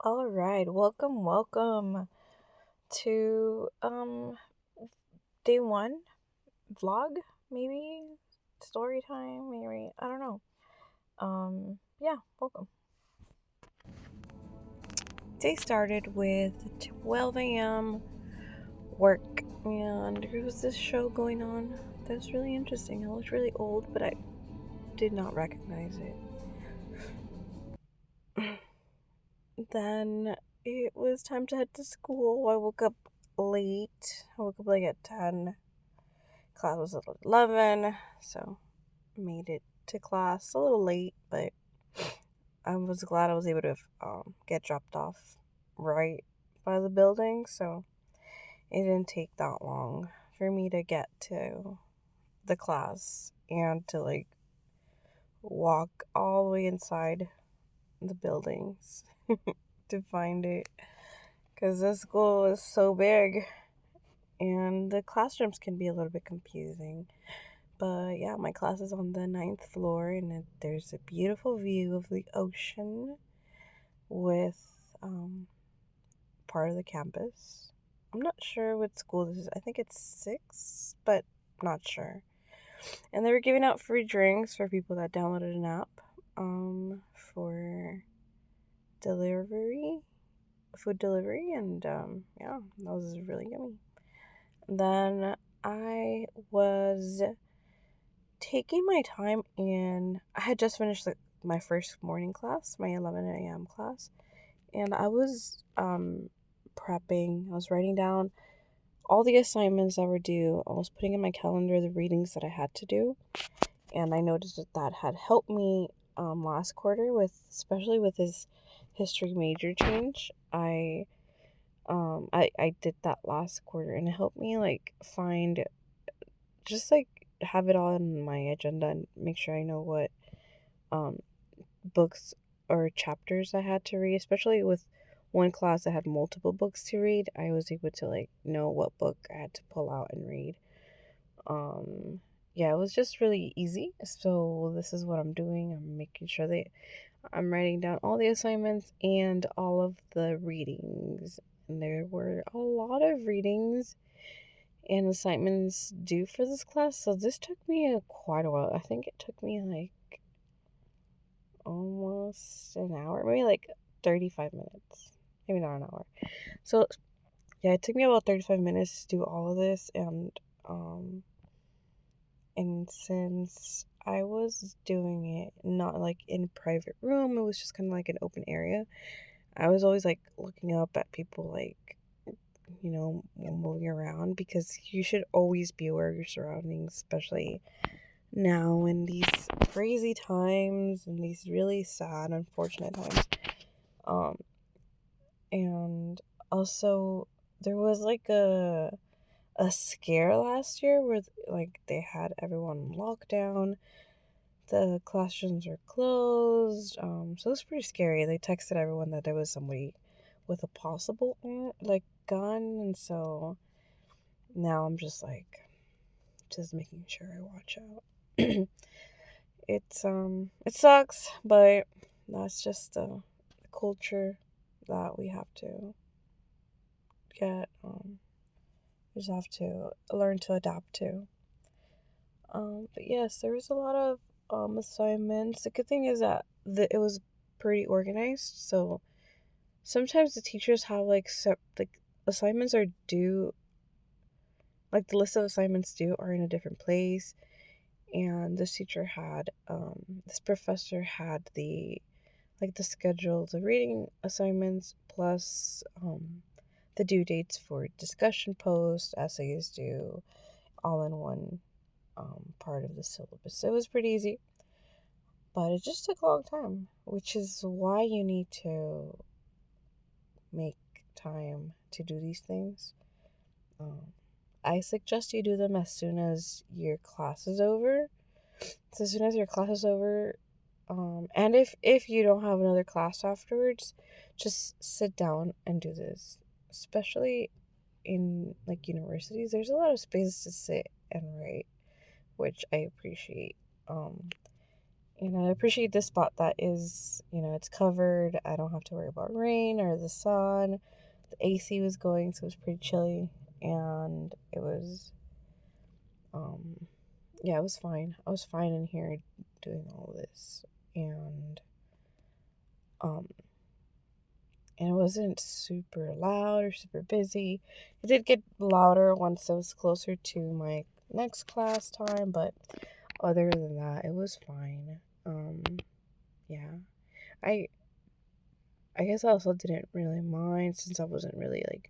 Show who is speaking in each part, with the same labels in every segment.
Speaker 1: All right, welcome to day one vlog, maybe story time, maybe I don't know. Yeah, welcome. Day started with 12 a.m. work, and there was this show going on that was really interesting. It looked really old, but I did not recognize it. Then it was time to head to school. I woke up late. I woke up like at 10. Class was at 11, so made it to class a little late, but I was glad I was able to get dropped off right by the building, so it didn't take that long for me to get to the class and to walk all the way inside the buildings to find it because the school is so big and the classrooms can be a little bit confusing. But yeah, my class is on the ninth floor, and there's a beautiful view of the ocean with part of the campus. I'm not sure what school this is. I think it's six, but not sure. And they were giving out free drinks for people that downloaded an app for delivery, food delivery, and yeah, that was really yummy. Then I was taking my time, and I had just finished my first morning class, my 11 a.m. class, and I was prepping. I was writing down all the assignments that were due. I was putting in my calendar the readings that I had to do, and I noticed that had helped me last quarter especially with this history major change. I did that last quarter, and it helped me find just have it all in my agenda and make sure I know what um books or chapters I had to read, especially with one class that had multiple books to read. I was able to know what book I had to pull out and read. Um yeah, it was just really easy. So this is what I'm doing. I'm making sure that I'm writing down all the assignments and all of the readings. And there were a lot of readings and assignments due for this class, so this took me quite a while. I think it took me almost an hour, maybe 35 minutes, maybe not an hour. So yeah, it took me about 35 minutes to do all of this, um and since I was doing it not in a private room, it was just kind of like an open area. I was always looking up at people moving around, because you should always be aware of your surroundings, especially now in these crazy times and these really sad, unfortunate times. Um, and also there was a scare last year where they had everyone in lockdown. The classrooms were closed. So it was pretty scary. They texted everyone that there was somebody with a possible gun, and so now I'm just making sure I watch out. It sucks, but that's just the culture that we have to get. We just have to learn to adapt to. But yes, there was a lot of assignments. The good thing is that it was pretty organized. So sometimes the teachers have assignments are due, the list of assignments due are in a different place. And this professor had the schedule, the reading assignments, plus the due dates for discussion posts, essays due, all in one part of the syllabus. So it was pretty easy, but it just took a long time, which is why you need to make time to do these things. I suggest you do them as soon as your class is over. So as soon as your class is over, and if you don't have another class afterwards, just sit down and do this. Especially in universities, there's a lot of space to sit and write, which I appreciate. I appreciate this spot that is, it's covered. I don't have to worry about rain or the sun. The AC was going, so it was pretty chilly, and it was, yeah, it was fine. I was fine in here doing all this, and um, and it wasn't super loud or super busy. It did get louder once it was closer to my next class time, but other than that, it was fine. Yeah. I I guess I also didn't really mind since I wasn't really like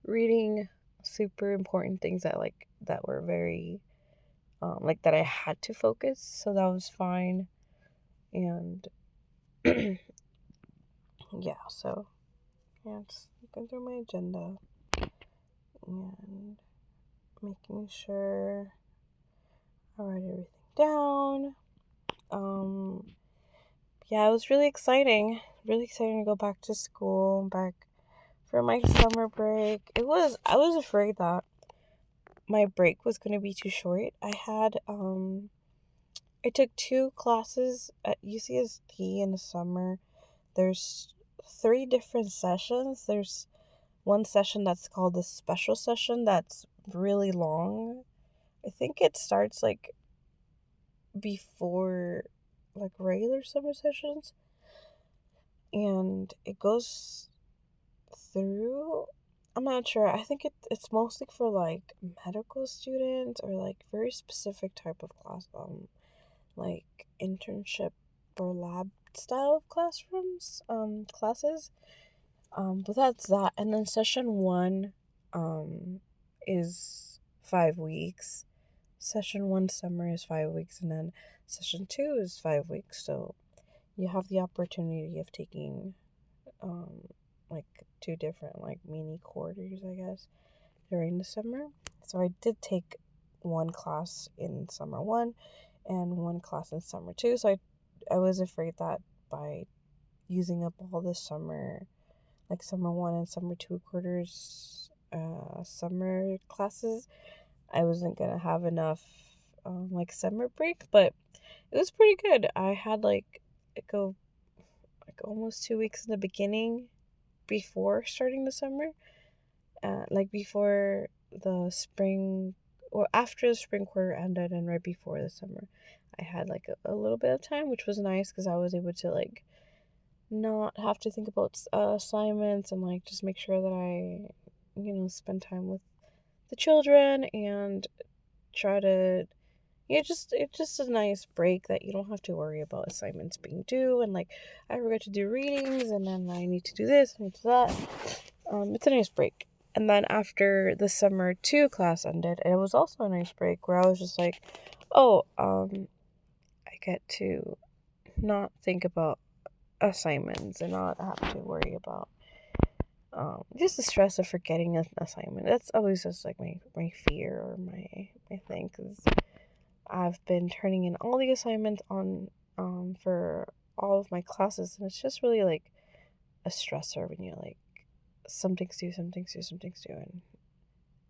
Speaker 1: reading super important things that were very like that I had to focus, so that was fine. And yeah, so yeah, just looking through my agenda and making sure I write everything down. Yeah, it was really exciting. Really exciting to go back to school, back for my summer break. I was afraid that my break was going to be too short. I took 2 classes at UCSD in the summer. There's 3 different sessions. There's one session that's called the special session that's really long. I think it starts like before like regular summer sessions, and it goes through, I'm not sure. I think it's mostly for like medical students or like very specific type of class, like internship or lab style classrooms, classes. But that's that. And then session one, is 5 weeks. Session one summer is 5 weeks, and then session two is 5 weeks. So you have the opportunity of taking, um, like 2 different like mini quarters, I guess, during the summer. So I did take one class in summer one and one class in summer two. So I was afraid that by using up all the summer, like summer one and summer two quarters, summer classes, I wasn't gonna have enough, like summer break. But it was pretty good. I had go like almost 2 weeks in the beginning before starting the summer, like before the spring or after the spring quarter ended and right before the summer. I had like a little bit of time, which was nice because I was able to like not have to think about assignments and like just make sure that I, spend time with the children and try to, yeah, just it's just a nice break that you don't have to worry about assignments being due and like I forgot to do readings and then I need to do this and do that. It's a nice break. And then after the summer two class ended, it was also a nice break where I was just like, oh, I get to not think about assignments and not have to worry about just the stress of forgetting an assignment. That's always just like my fear or my thing, because I've been turning in all the assignments on for all of my classes, and it's just really like a stressor when you're like something's due, and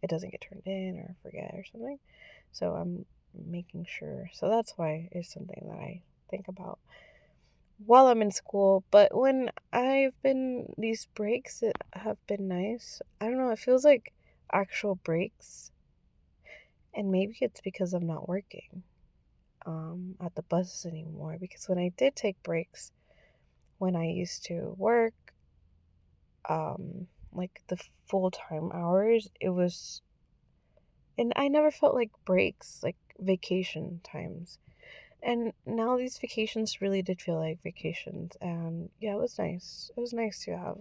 Speaker 1: it doesn't get turned in or forget or something. So I'm making sure. So that's why it's something that I think about while I'm in school. But when these breaks it have been nice. I don't know, it feels like actual breaks. And maybe it's because I'm not working at the buses anymore. Because when I did take breaks, when I used to work, like the full time hours, and I never felt like breaks, like vacation times. And now these vacations really did feel like vacations. And yeah, it was nice. It was nice to have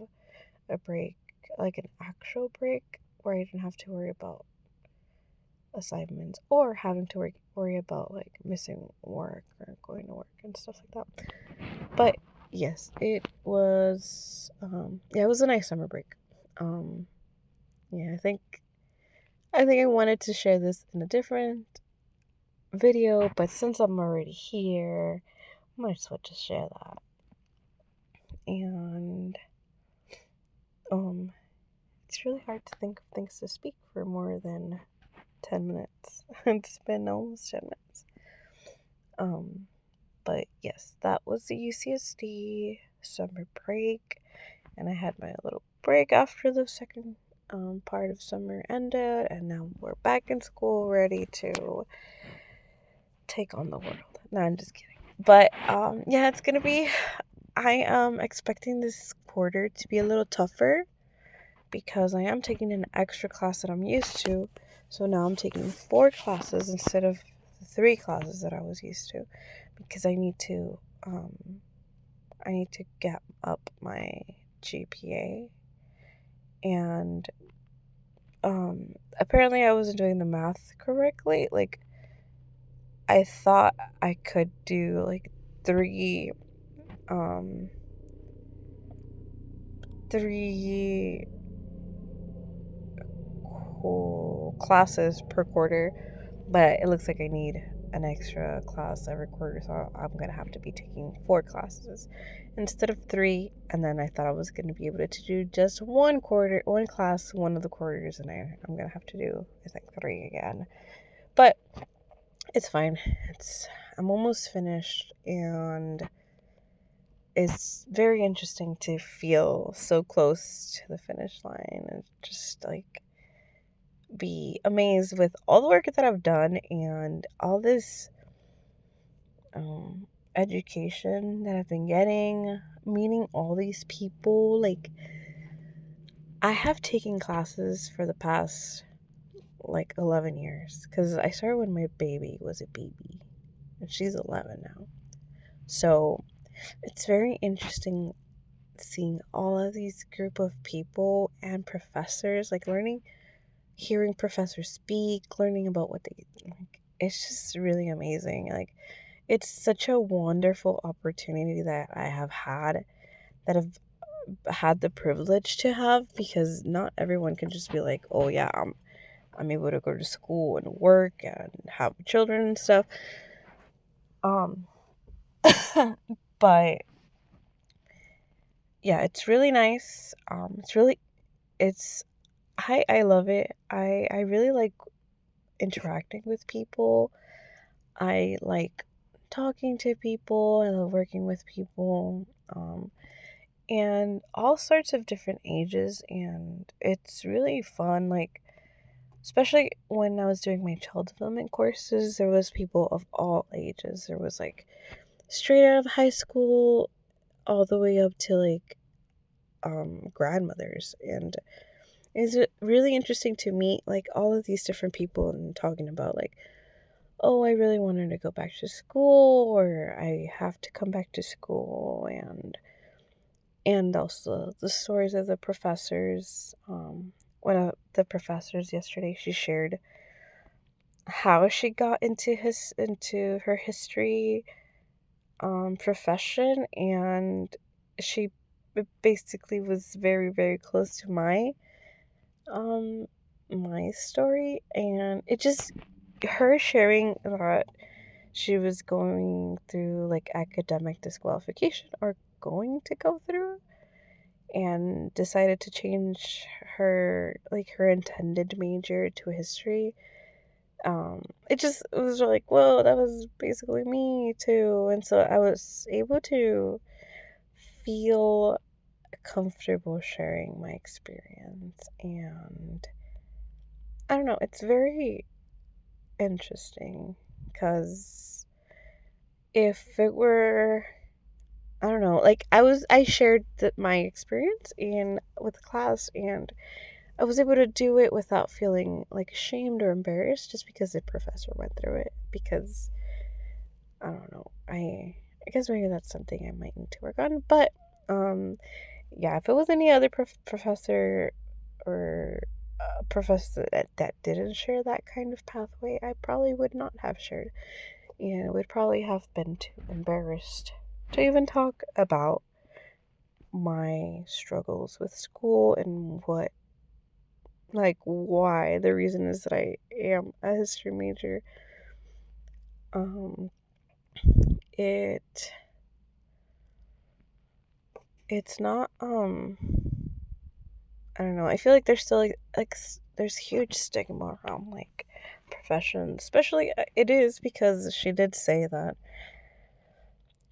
Speaker 1: a break, like an actual break where I didn't have to worry about assignments or having to worry about like missing work or going to work and stuff like that. But yes, it was a nice summer break. Um, yeah, I think I wanted to share this in a different video, but since I'm already here, I might as well just share that. And it's really hard to think of things to speak for more than 10 minutes. It's been almost 10 minutes. Um, But yes, that was the UCSD summer break, and I had my little break after the second part of summer ended, and now we're back in school ready to take on the world. No, I'm just kidding. But yeah, it's gonna be. I am expecting this quarter to be a little tougher because I am taking an extra class that I'm used to. So now I'm taking 4 classes instead of the 3 classes that I was used to, because I need to get up my GPA, and apparently I wasn't doing the math correctly. Like, I thought I could do like 3 um 3 classes per quarter, but it looks like I need an extra class every quarter, so I'm gonna have to be taking 4 classes instead of 3. And then I thought I was gonna be able to do just one class, one of the quarters, and I'm gonna have to do, I think, 3 again. But it's fine. I'm almost finished, and it's very interesting to feel so close to the finish line and just like be amazed with all the work that I've done and all this education that I've been getting, meeting all these people. Like, I have taken classes for the past like 11 years, because I started when my baby was a baby, and she's 11 now. So it's very interesting seeing all of these group of people and professors, like hearing professors speak, learning about what they like. It's just really amazing. Like, it's such a wonderful opportunity that I have had, that I've had the privilege to have, because not everyone can just be like, oh yeah, I'm able to go to school and work and have children and stuff. But yeah, it's really nice. It's I love it. I really like interacting with people. I like talking to people. I love working with people. And all sorts of different ages, and it's really fun. Like, especially when I was doing my child development courses, there was people of all ages. There was like straight out of high school all the way up to like grandmothers, and it's really interesting to meet like all of these different people and talking about like, oh, I really wanted to go back to school, or I have to come back to school, and also the stories of the professors. One of the professors yesterday, she shared how she got into her history profession, and she basically was very, very close to um my story, and it just, her sharing that she was going through like academic disqualification, or going to go through, and decided to change her intended major to history. It was like, whoa, that was basically me too. And so I was able to feel comfortable sharing my experience, and I don't know, it's very interesting, because if it were, I don't know, like, I shared my experience with the class, and I was able to do it without feeling like ashamed or embarrassed, just because the professor went through it. Because I don't know, I guess maybe that's something I might need to work on. But yeah, if it was any other professor, or professor that didn't share that kind of pathway, I probably would not have shared, and would probably have been too embarrassed to even talk about my struggles with school, and why the reason is that I am a history major. Um, it it's not I don't know. I feel like there's still there's huge stigma around like professions, especially it is, because she did say that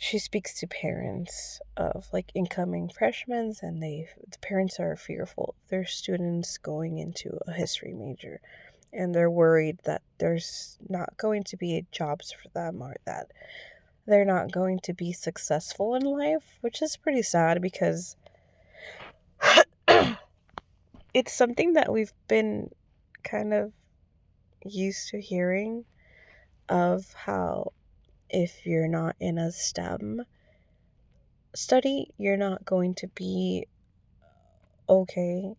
Speaker 1: she speaks to parents of like incoming freshmen, and the parents are fearful of their students going into a history major, and they're worried that there's not going to be jobs for them, or that they're not going to be successful in life, which is pretty sad because it's something that we've been kind of used to hearing, of how if you're not in a STEM study, you're not going to be okay.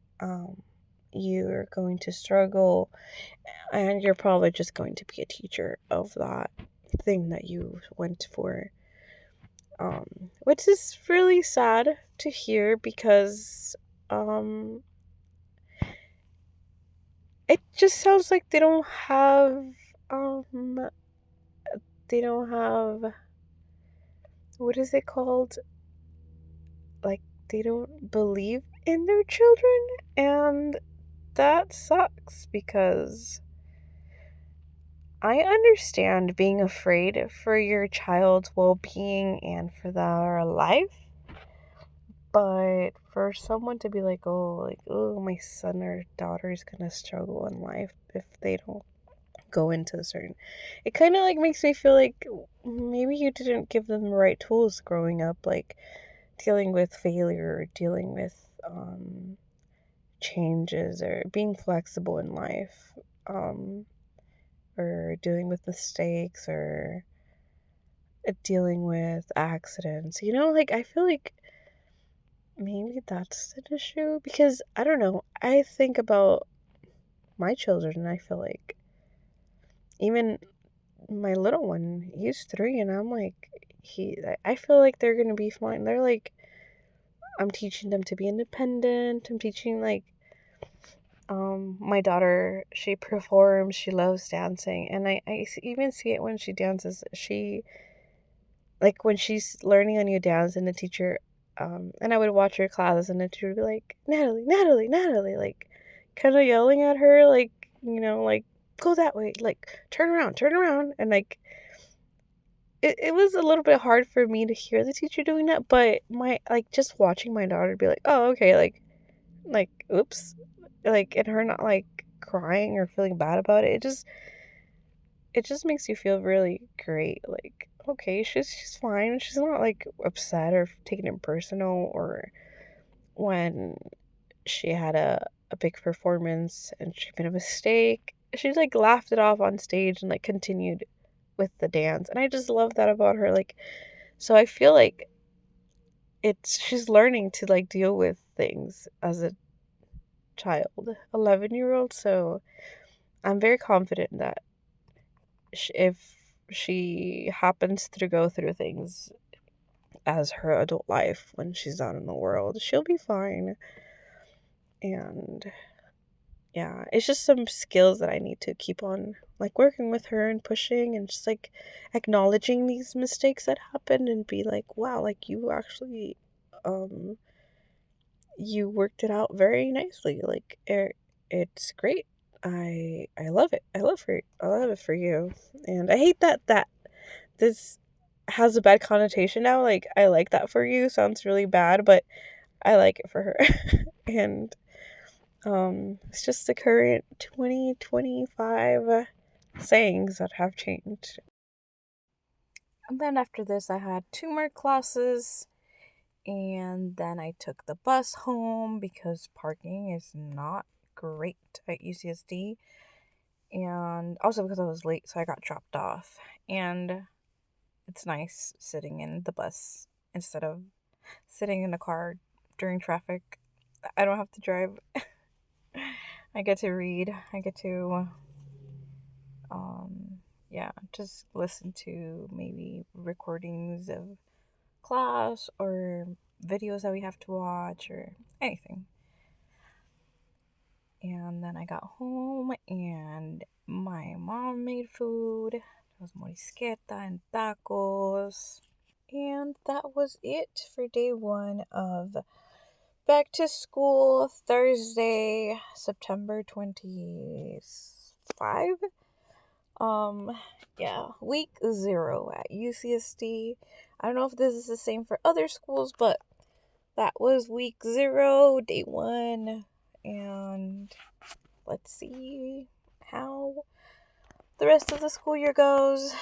Speaker 1: You're going to struggle, and you're probably just going to be a teacher of that thing that you went for. Which is really sad to hear because it just sounds like um they don't have, what is it called? Like, they don't believe in their children, and that sucks because I understand being afraid for your child's well-being and for their life, but for someone to be like, oh, my son or daughter is gonna struggle in life if they don't go into a certain, it kind of like makes me feel like maybe you didn't give them the right tools growing up, like dealing with failure, or dealing with changes, or being flexible in life, or dealing with mistakes, or dealing with accidents. Like, I feel like maybe that's an issue because I don't know. I think about my children and I feel like even my little one, he's 3, and I'm like, I feel like they're gonna be fine. They're like, I'm teaching them to be independent. I'm teaching like, my daughter, she performs, she loves dancing, and I even see it when she dances. She, like, when she's learning a new dance, and the teacher, and I would watch her classes, and the teacher would be like, Natalie, Natalie, Natalie, like, kind of yelling at her, like, like, go that way, like, turn around, and like, it was a little bit hard for me to hear the teacher doing that, but like, just watching my daughter be like, oh, okay, like, oops, like, and her not like crying or feeling bad about it, it just makes you feel really great. Like, okay, she's fine. She's not like upset or taking it personal, or when she had a big performance and she made a mistake, she like laughed it off on stage and like continued with the dance. And I just love that about her. Like, so I feel like she's learning to like deal with things as a child, 11-year-old. So I'm very confident that if she happens to go through things as her adult life when she's out in the world, she'll be fine. And yeah, it's just some skills that I need to keep on like working with her and pushing, and just like acknowledging these mistakes that happened and be like, wow, like, you actually you worked it out very nicely. Like, it's great. I love it. I love it for you. And I hate that this has a bad connotation now. Like, I like that for you sounds really bad, but I like it for her. And it's just the current 2025 sayings that have changed. And then after this, I had 2 more classes, and then I took the bus home because parking is not great at UCSD, and also because I was late, so I got dropped off. And it's nice sitting in the bus instead of sitting in the car during traffic. I don't have to drive. I get to read. I get to, yeah, just listen to maybe recordings of class or videos that we have to watch or anything. And then I got home and my mom made food. It was morisqueta and tacos. And that was it for day 1 of back to school, Thursday, September 25. Yeah, week 0 at UCSD. I don't know if this is the same for other schools, but that was week 0, day 1. And let's see how the rest of the school year goes.